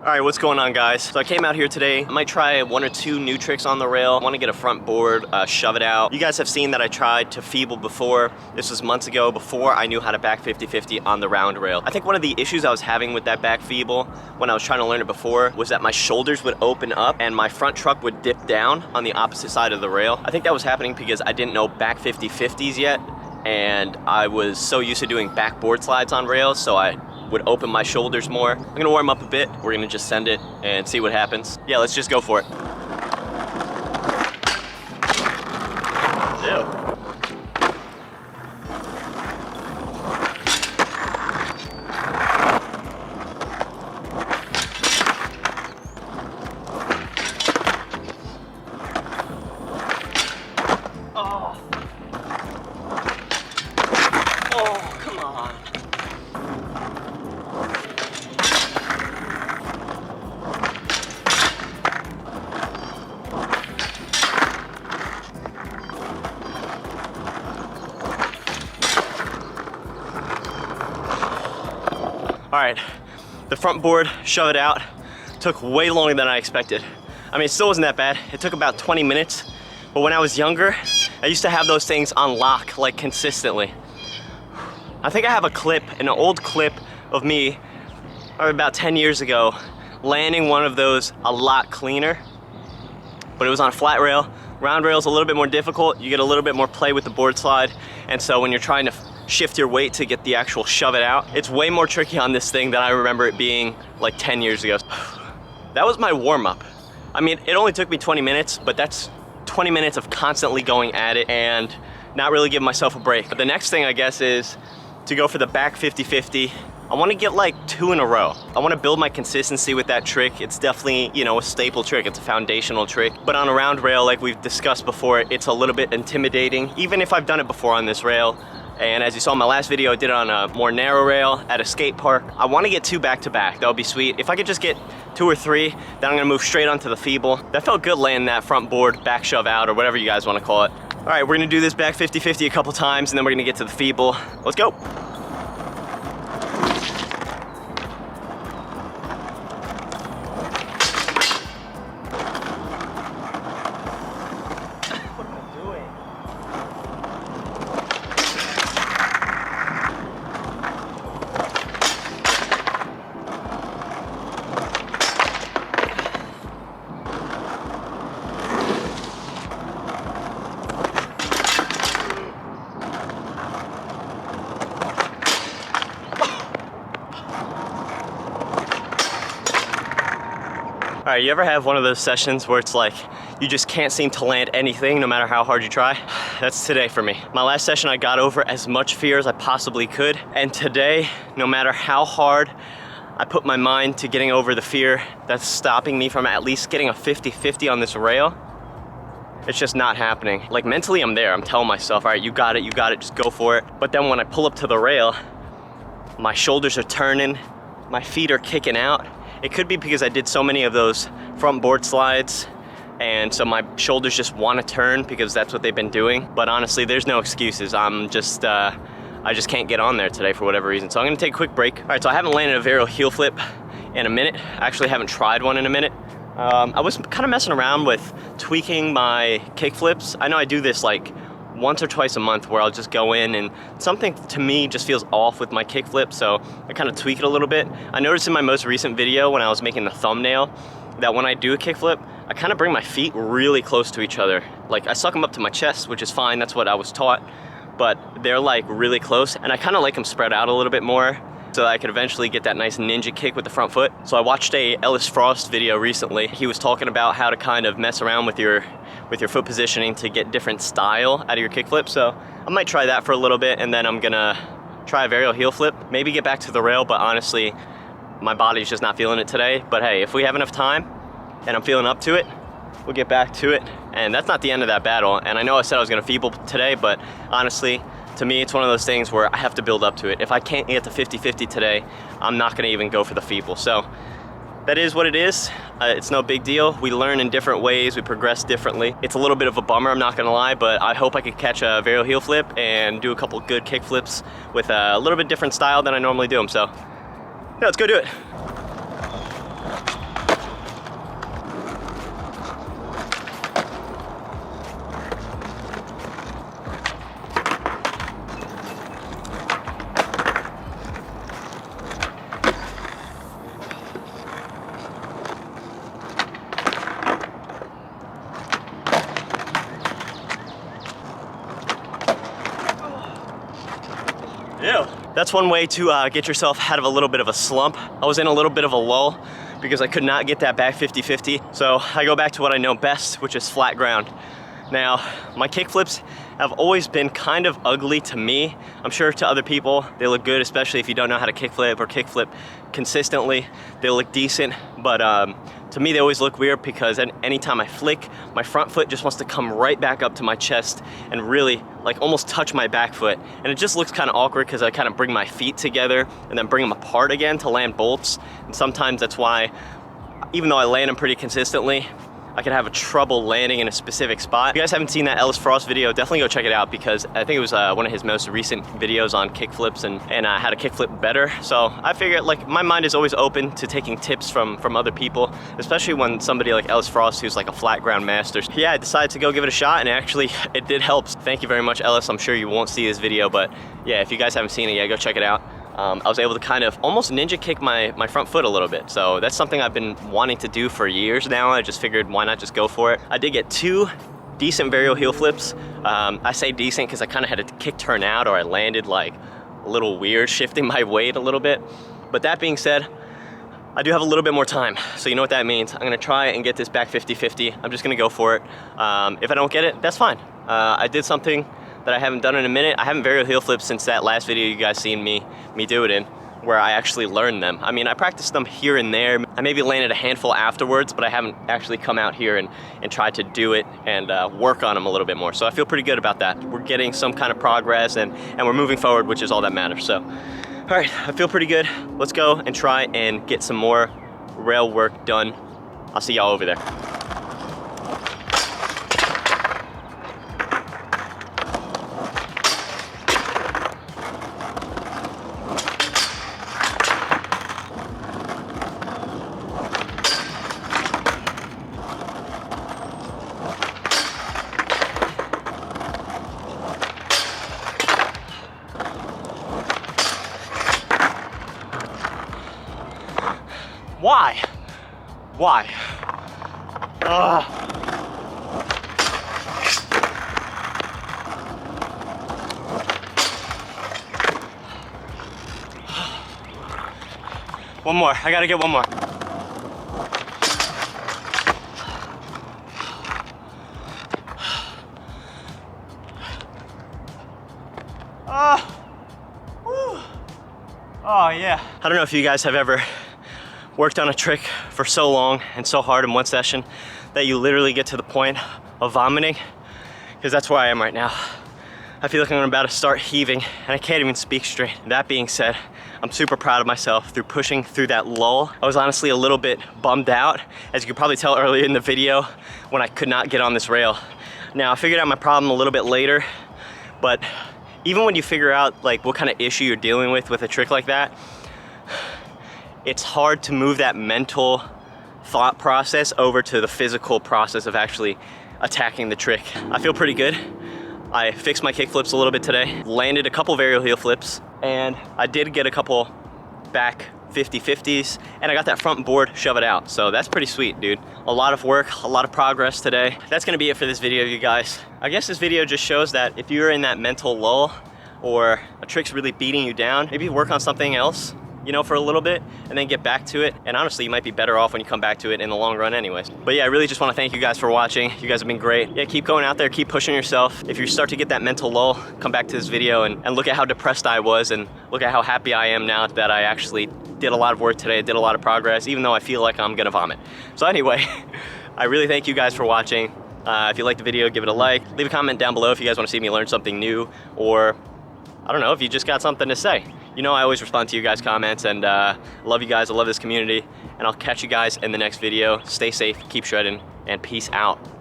All right, what's going on, guys? So I came out here today. I might try 1 or 2 new tricks on the rail. I want to get a front board, shove it out. You guys have seen that I tried to feeble before. This was months ago, before I knew how to back 50-50 on the round rail. I think one of the issues I was having with that back feeble when I was trying to learn it before was that my shoulders would open up and my front truck would dip down on the opposite side of the rail. I think that was happening because I didn't know back 50-50s yet, and I was so used to doing back board slides on rails, so I would open my shoulders more. I'm gonna warm up a bit. We're gonna just send it and see what happens. Yeah, let's just go for it. Ew. Oh, come on. All right, the front board, shove it out, took way longer than I expected. I mean, it still wasn't that bad. It took about 20 minutes, but when I was younger, I used to have those things on lock, like consistently. I think I have a clip, an old clip of me, about 10 years ago, landing one of those a lot cleaner, but it was on a flat rail. Round rail is a little bit more difficult. You get a little bit more play with the board slide, and so when you're trying to shift your weight to get the actual shove it out, it's way more tricky on this thing than I remember it being like 10 years ago. That was my warm-up. I mean, it only took me 20 minutes, but that's 20 minutes of constantly going at it and not really giving myself a break. But the next thing, I guess, is to go for the back 50-50. I want to get like 2 in a row. I want to build my consistency with that trick. It's definitely, you know, a staple trick. It's a foundational trick. But on a round rail, like we've discussed before, it's a little bit intimidating, even if I've done it before on this rail. And as you saw in my last video, I did it on a more narrow rail at a skate park. I want to get 2 back-to-back. That would be sweet. If I could just get 2 or 3, then I'm gonna move straight onto the feeble. That felt good laying that front board, back shove out, or whatever you guys want to call it. All right, we're gonna do this back 50-50 a couple times, and then we're gonna get to the feeble. Let's go. All right, you ever have one of those sessions where it's like you just can't seem to land anything no matter how hard you try? That's today for me. My last session, I got over as much fear as I possibly could, and today, no matter how hard I put my mind to getting over the fear that's stopping me from at least getting a 50-50 on this rail, it's just not happening. Like mentally, I'm there. I'm telling myself, all right, you got it, just go for it. But then when I pull up to the rail, my shoulders are turning, my feet are kicking out. It could be because I did so many of those front board slides, and so my shoulders just want to turn because that's what they've been doing. But honestly, there's no excuses. I just can't get on there today for whatever reason. So I'm gonna take a quick break. All right, so I haven't landed a varial heel flip in a minute. I actually haven't tried one in a minute. I was kind of messing around with tweaking my kick flips. I know I do this like once or twice a month where I'll just go in and something to me just feels off with my kickflip, so I kind of tweak it a little bit. I noticed in my most recent video when I was making the thumbnail that when I do a kickflip, I kind of bring my feet really close to each other. Like I suck them up to my chest, which is fine, that's what I was taught, but they're like really close, and I kind of like them spread out a little bit more so that I could eventually get that nice ninja kick with the front foot. So I watched a Ellis Frost video recently. He was talking about how to kind of mess around with your foot positioning to get different style out of your kickflip. So I might try that for a little bit, and then I'm gonna try a varial heel flip, maybe get back to the rail, but honestly, my body's just not feeling it today. But hey, if we have enough time and I'm feeling up to it, we'll get back to it. And that's not the end of that battle. And I know I said I was gonna feeble today, but honestly, to me, it's one of those things where I have to build up to it. If I can't get to 50-50 today, I'm not gonna even go for the feeble. So that is what it is. It's no big deal. We learn in different ways, we progress differently. It's a little bit of a bummer, I'm not gonna lie, but I hope I could catch a varial heel flip and do a couple good kick flips with a little bit different style than I normally do them. So yeah, let's go do it. that's one way to get yourself out of a little bit of a slump. I was in a little bit of a lull because I could not get that back 50-50. So I go back to what I know best, which is flat ground. Now, my kickflips have always been kind of ugly to me. I'm sure to other people, they look good, especially if you don't know how to kickflip or kickflip consistently. They look decent, but to me, they always look weird because anytime I flick, my front foot just wants to come right back up to my chest and really like almost touch my back foot. And it just looks kind of awkward because I kind of bring my feet together and then bring them apart again to land bolts. And sometimes that's why, even though I land them pretty consistently, I could have a trouble landing in a specific spot. If you guys haven't seen that Ellis Frost video, definitely go check it out because I think it was one of his most recent videos on kickflips and how to kickflip better. So I figured, like, my mind is always open to taking tips from other people, especially when somebody like Ellis Frost, who's like a flat ground master. Yeah, I decided to go give it a shot, and actually it did help. Thank you very much, Ellis. I'm sure you won't see this video, but yeah, if you guys haven't seen it yet, go check it out. I was able to kind of almost ninja kick my front foot a little bit. So that's something I've been wanting to do for years now. I just figured, why not just go for it? I did get 2 decent varial heel flips. I say decent because I kind of had a kick turn out, or I landed like a little weird, shifting my weight a little bit. But that being said, I do have a little bit more time. So you know what that means. I'm gonna try and get this back 50-50. I'm just gonna go for it. If I don't get it, that's fine. I did something that I haven't done in a minute. I haven't varial heel flipped since that last video you guys seen me do it in, where I actually learned them. I mean, I practiced them here and there. I maybe landed a handful afterwards, but I haven't actually come out here and tried to do it and work on them a little bit more. So I feel pretty good about that. We're getting some kind of progress and we're moving forward, which is all that matters. So, all right, I feel pretty good. Let's go and try and get some more rail work done. I'll see y'all over there. Why? Why? One more. I gotta get one more. Oh yeah. I don't know if you guys have ever worked on a trick for so long and so hard in one session that you literally get to the point of vomiting, because that's where I am right now. I feel like I'm about to start heaving and I can't even speak straight. That being said, I'm super proud of myself through pushing through that lull. I was honestly a little bit bummed out, as you could probably tell earlier in the video, when I could not get on this rail. Now, I figured out my problem a little bit later, but even when you figure out like what kind of issue you're dealing with a trick like that, it's hard to move that mental thought process over to the physical process of actually attacking the trick. I feel pretty good. I fixed my kick flips a little bit today, landed a couple varial heel flips, and I did get a couple back 50-50s, and I got that front board shove it out. So that's pretty sweet, dude. A lot of work, a lot of progress today. That's gonna be it for this video, you guys. I guess this video just shows that if you're in that mental lull or a trick's really beating you down, maybe work on something else, you know, for a little bit and then get back to it. And honestly, you might be better off when you come back to it in the long run anyways. But yeah, I really just want to thank you guys for watching. You guys have been great. Yeah, keep going out there, keep pushing yourself. If you start to get that mental lull, come back to this video and look at how depressed I was and look at how happy I am now that I actually did a lot of work today, did a lot of progress, even though I feel like I'm gonna vomit. So anyway, I really thank you guys for watching. If you liked the video, give it a like. Leave a comment down below if you guys want to see me learn something new, or I don't know, if you just got something to say. You know I always respond to you guys' comments, and I love you guys, I love this community, and I'll catch you guys in the next video. Stay safe, keep shredding, and peace out.